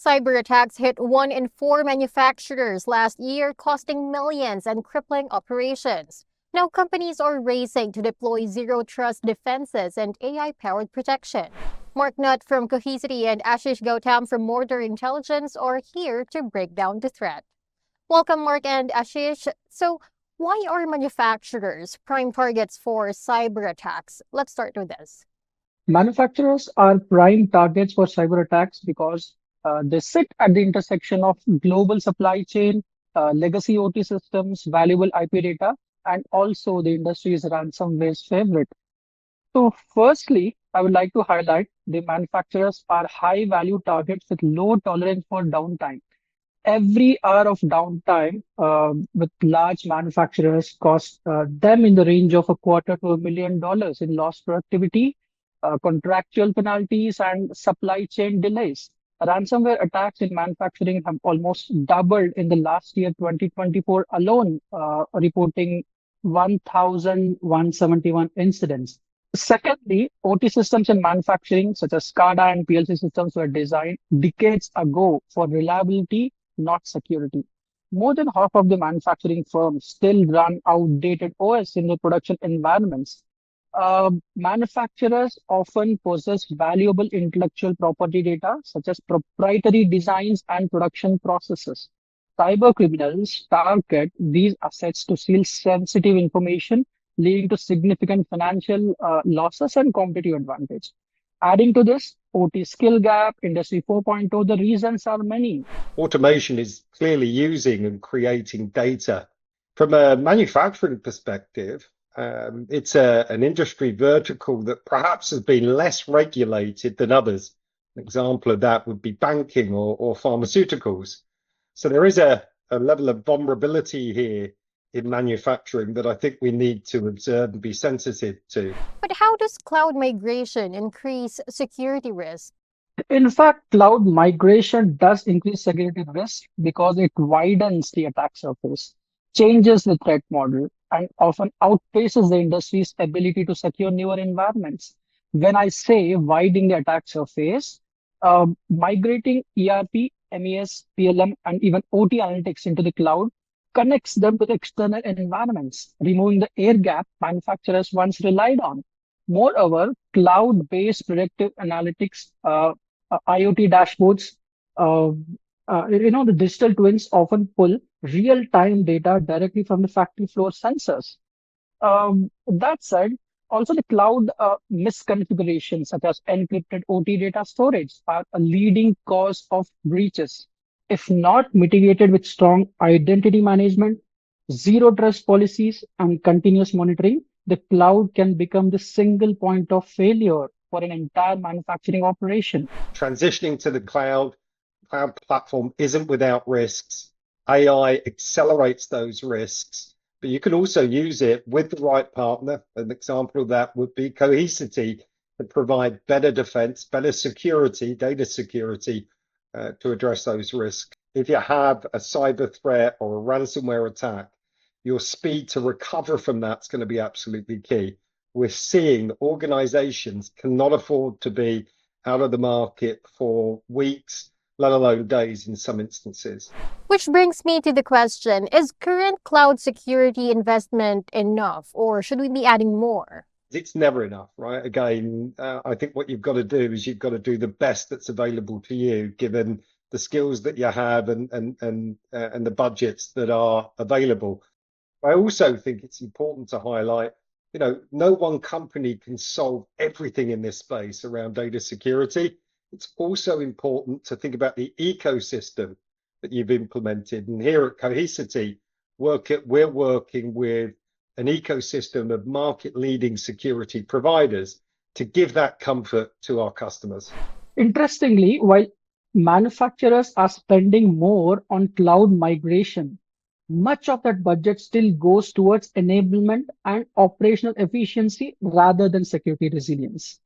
Cyberattacks hit 1 in 4 manufacturers last year, costing millions and crippling operations. Now companies are racing to deploy zero-trust defenses and AI-powered protection. Mark Nutt from Cohesity and Ashish Gautam from Mortar Intelligence are here to break down the threat. Welcome, Mark and Ashish. So, why are manufacturers prime targets for cyberattacks? Let's start with this. Manufacturers are prime targets for cyber attacks because they sit at the intersection of global supply chain, legacy OT systems, valuable IP data, and also the industry's ransomware's favorite. So, firstly, I would like to highlight the manufacturers are high value targets with low tolerance for downtime. Every hour of downtime with large manufacturers costs them in the range of a quarter to $1 million in lost productivity, contractual penalties, and supply chain delays. Ransomware attacks in manufacturing have almost doubled in the last year, 2024 alone, reporting 1,171 incidents. Secondly, OT systems in manufacturing, such as SCADA and PLC systems, were designed decades ago for reliability, not security. More than half of the manufacturing firms still run outdated OS in their production environments. Manufacturers often possess valuable intellectual property data, such as proprietary designs and production processes. Cyber criminals target these assets to steal sensitive information, leading to significant financial losses and competitive advantage. Adding to this, OT skill gap, Industry 4.0, the reasons are many. Automation is clearly using and creating data. From a manufacturing perspective, it's an industry vertical that perhaps has been less regulated than others. An example of that would be banking or pharmaceuticals. So there is a level of vulnerability here in manufacturing that I think we need to observe and be sensitive to. But how does cloud migration increase security risk? In fact, cloud migration does increase security risk because it widens the attack surface, changes the threat model, and often outpaces the industry's ability to secure newer environments. When I say widening the attack surface, migrating ERP, MES, PLM, and even OT analytics into the cloud connects them with external environments, removing the air gap manufacturers once relied on. Moreover, cloud-based predictive analytics, IoT dashboards, the digital twins often pull real-time data directly from the factory floor sensors. That said, also the cloud misconfigurations, such as encrypted OT data storage, are a leading cause of breaches. If not mitigated with strong identity management, zero trust policies, and continuous monitoring, the cloud can become the single point of failure for an entire manufacturing operation. Transitioning to the cloud platform isn't without risks. AI accelerates those risks, but you can also use it with the right partner. An example of that would be Cohesity, to provide better defense, better security, data security, to address those risks. If you have a cyber threat or a ransomware attack, your speed to recover from that's going to be absolutely key. We're seeing organizations cannot afford to be out of the market for weeks, let alone days in some instances. Which brings me to the question, is current cloud security investment enough, or should we be adding more? It's never enough, right? Again, I think what you've got to do is you've got to do the best that's available to you, given the skills that you have and the budgets that are available. I also think it's important to highlight, no one company can solve everything in this space around data security. It's also important to think about the ecosystem that you've implemented. And here at Cohesity, we're working with an ecosystem of market-leading security providers to give that comfort to our customers. Interestingly, while manufacturers are spending more on cloud migration, much of that budget still goes towards enablement and operational efficiency rather than security resilience.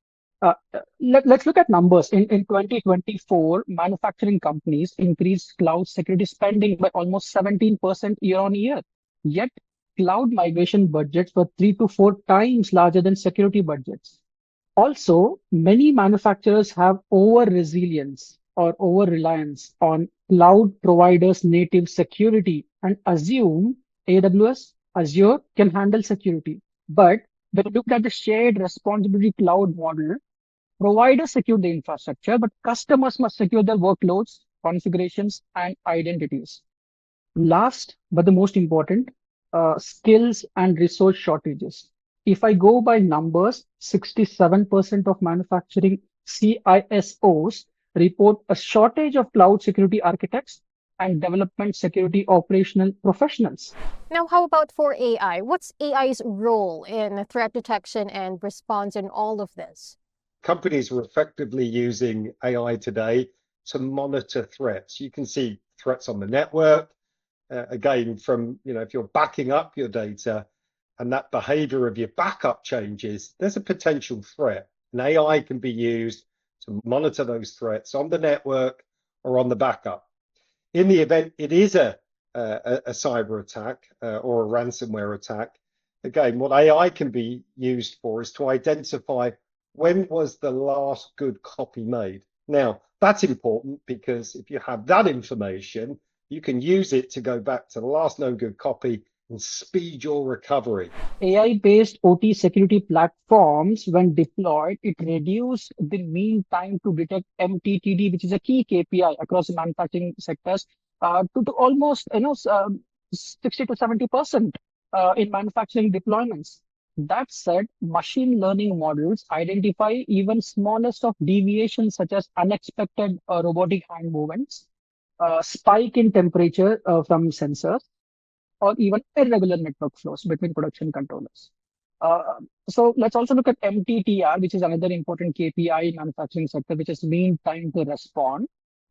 Let's look at numbers. In 2024, manufacturing companies increased cloud security spending by almost 17% year on year. Yet, cloud migration budgets were 3 to 4 times larger than security budgets. Also, many manufacturers have over resilience, or over-reliance on cloud providers' native security and assume AWS, Azure can handle security. But when you look at the shared responsibility cloud model, providers secure the infrastructure, but customers must secure their workloads, configurations, and identities. Last, but the most important, skills and resource shortages. If I go by numbers, 67% of manufacturing CISOs report a shortage of cloud security architects and development security operational professionals. Now, how about for AI? What's AI's role in threat detection and response in all of this? Companies are effectively using AI today to monitor threats. You can see threats on the network. Again, from, if you're backing up your data and that behavior of your backup changes, there's a potential threat. And AI can be used to monitor those threats on the network or on the backup. In the event it is a cyber attack or a ransomware attack, again, what AI can be used for is to identify when was the last good copy made. Now, that's important because if you have that information, you can use it to go back to the last known good copy and speed your recovery. AI-based OT security platforms, when deployed, it reduced the mean time to detect MTTD, which is a key KPI across the manufacturing sectors, to almost 60 to 70% in manufacturing deployments. That said, machine learning models identify even smallest of deviations such as unexpected robotic hand movements, spike in temperature from sensors, or even irregular network flows between production controllers. So let's also look at MTTR, which is another important KPI in manufacturing sector, which is mean time to respond.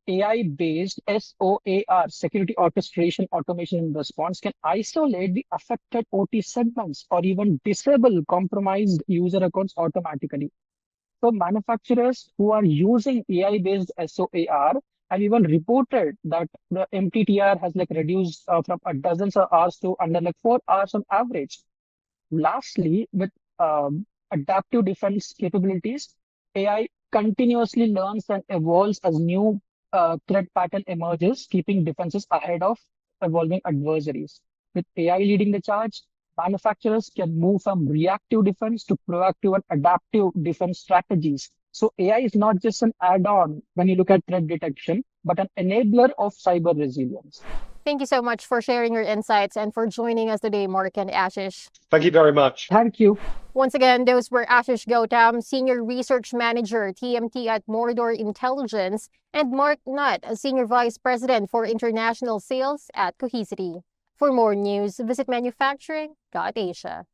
AI-based SOAR, security orchestration, automation, and response, can isolate the affected OT segments or even disable compromised user accounts automatically. So manufacturers who are using AI-based SOAR have even reported that the MTTR has reduced from dozens of hours to under 4 hours on average. Lastly, with adaptive defense capabilities, AI continuously learns and evolves as new threat pattern emerges, keeping defenses ahead of evolving adversaries. With AI leading the charge, manufacturers can move from reactive defense to proactive and adaptive defense strategies. So AI is not just an add-on when you look at threat detection, but an enabler of cyber resilience. Thank you so much for sharing your insights and for joining us today, Mark and Ashish. Thank you very much. Thank you. Once again, those were Ashish Gautam, Senior Research Manager, TMT at Mordor Intelligence, and Mark Nutt, a Senior Vice President for International Sales at Cohesity. For more news, visit manufacturing.asia.